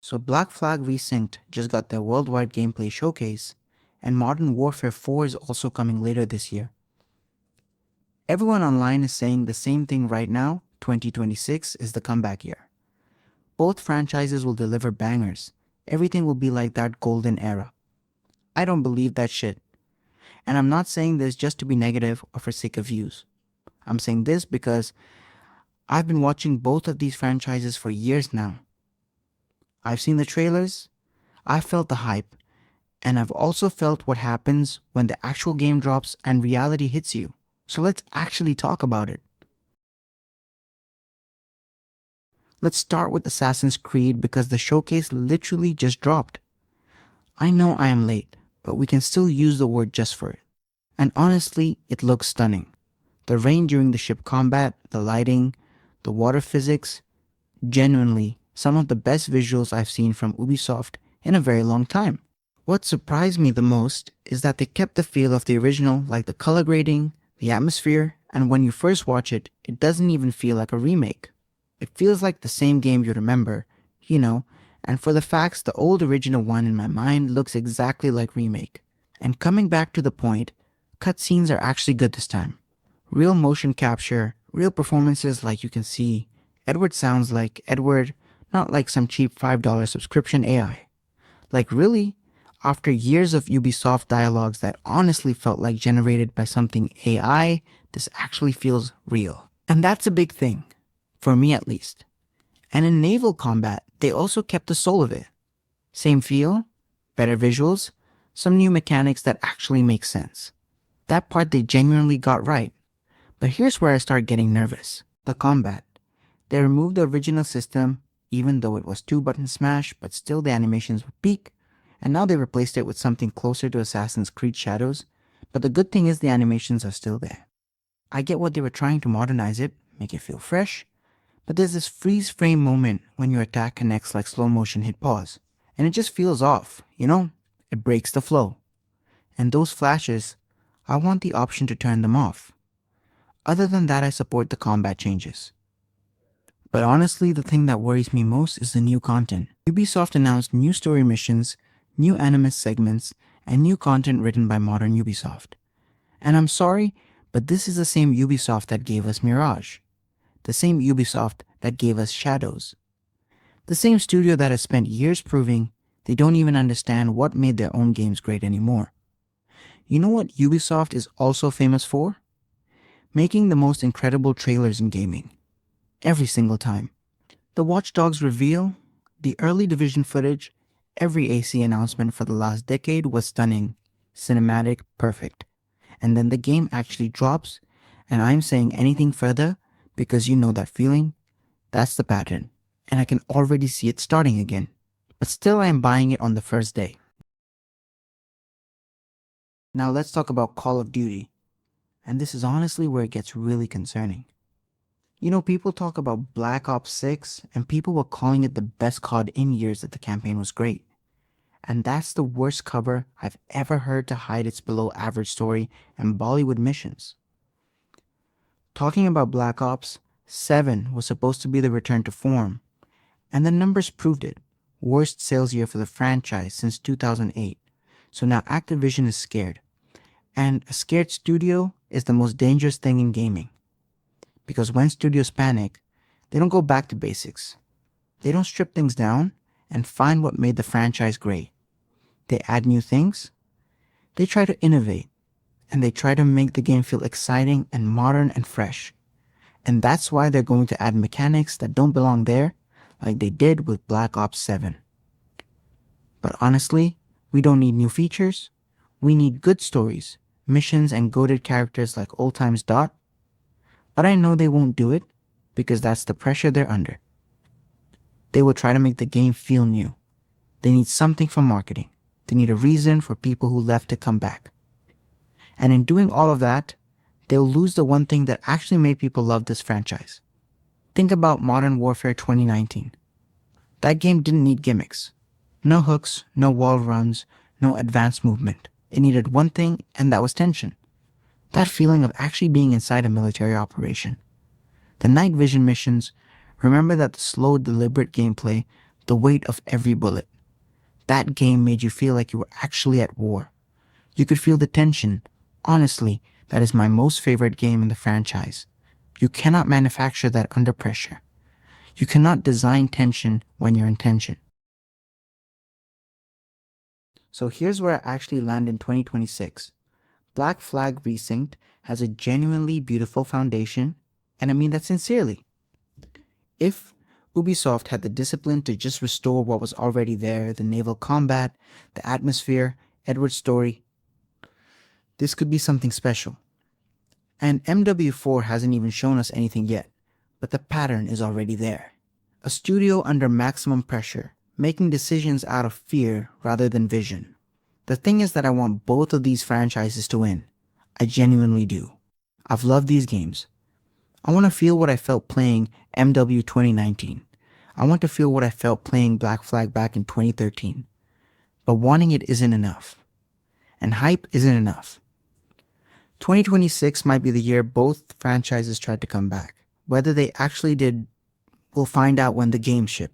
So Black Flag Resynced just got their worldwide gameplay showcase, and Modern Warfare 4 is also coming later this year. Everyone online is saying the same thing right now. 2026 is the comeback year. Both franchises will deliver bangers. Everything will be like that golden era. I don't believe that shit. And I'm not saying this just to be negative or for sake of views. I'm saying this because I've been watching both of these franchises for years now. I've seen the trailers, I've felt the hype, and I've also felt what happens when the actual game drops and reality hits you. So let's actually talk about it. Let's start with Assassin's Creed because the showcase literally just dropped. I know I am late, but we can still use the word just for it. And honestly, it looks stunning. The rain during the ship combat, the lighting, the water physics, genuinely some of the best visuals I've seen from Ubisoft in a very long time. What surprised me the most is that they kept the feel of the original, like the color grading, the atmosphere, and when you first watch it, it doesn't even feel like a remake. It feels like the same game you remember, and for the facts, the old original one in my mind looks exactly like remake. And coming back to the point, cutscenes are actually good this time. Real motion capture, real performances like you can see. Edward sounds like Edward, not like some cheap $5 subscription AI. Like really? After years of Ubisoft dialogues that honestly felt like generated by something AI, this actually feels real. And that's a big thing. For me at least. And in naval combat, they also kept the soul of it. Same feel, better visuals, some new mechanics that actually make sense. That part they genuinely got right. But here's where I start getting nervous. The combat. They removed the original system, even though it was 2-button smash, but still the animations were peak, and now they replaced it with something closer to Assassin's Creed Shadows, but the good thing is the animations are still there. I get what they were trying to modernize it, make it feel fresh, but there's this freeze frame moment when your attack connects like slow motion hit pause, and it just feels off, It breaks the flow. And those flashes, I want the option to turn them off. Other than that, I support the combat changes. But honestly, the thing that worries me most is the new content. Ubisoft announced new story missions, new Animus segments, and new content written by modern Ubisoft. And I'm sorry, but this is the same Ubisoft that gave us Mirage. The same Ubisoft that gave us Shadows. The same studio that has spent years proving they don't even understand what made their own games great anymore. You know what Ubisoft is also famous for? Making the most incredible trailers in gaming. Every single time. The Watch Dogs reveal, the early Division footage, every AC announcement for the last decade was stunning, cinematic, perfect. And then the game actually drops, and I'm saying anything further because you know that feeling, that's the pattern. And I can already see it starting again. But still I am buying it on the first day. Now let's talk about Call of Duty. And this is honestly where it gets really concerning. People talk about Black Ops 6 and people were calling it the best COD in years that the campaign was great. And that's the worst cover I've ever heard to hide its below average story and Bollywood missions. Talking about Black Ops, 7 was supposed to be the return to form. And the numbers proved it. Worst sales year for the franchise since 2008. So now Activision is scared. And a scared studio is the most dangerous thing in gaming. Because when studios panic, they don't go back to basics. They don't strip things down and find what made the franchise great. They add new things. They try to innovate. And they try to make the game feel exciting and modern and fresh. And that's why they're going to add mechanics that don't belong there, like they did with Black Ops 7. But honestly, we don't need new features. We need good stories, missions, and goated characters like Old Times Dot. But I know they won't do it because that's the pressure they're under. They will try to make the game feel new. They need something from marketing. They need a reason for people who left to come back. And in doing all of that, they'll lose the one thing that actually made people love this franchise. Think about Modern Warfare 2019. That game didn't need gimmicks. No hooks, no wall runs, no advanced movement. It needed one thing, and that was tension. That feeling of actually being inside a military operation. The night vision missions, remember that the slow, deliberate gameplay, the weight of every bullet. That game made you feel like you were actually at war. You could feel the tension. Honestly, that is my most favorite game in the franchise. You cannot manufacture that under pressure. You cannot design tension when you're in tension. So here's where I actually land in 2026. Black Flag Resynced has a genuinely beautiful foundation, and I mean that sincerely. If Ubisoft had the discipline to just restore what was already there, the naval combat, the atmosphere, Edward's story, this could be something special. And MW4 hasn't even shown us anything yet, but the pattern is already there. A studio under maximum pressure, making decisions out of fear rather than vision. The thing is that I want both of these franchises to win. I genuinely do. I've loved these games. I want to feel what I felt playing MW 2019. I want to feel what I felt playing Black Flag back in 2013. But wanting it isn't enough. And hype isn't enough. 2026 might be the year both franchises tried to come back. Whether they actually did, we'll find out when the games ship.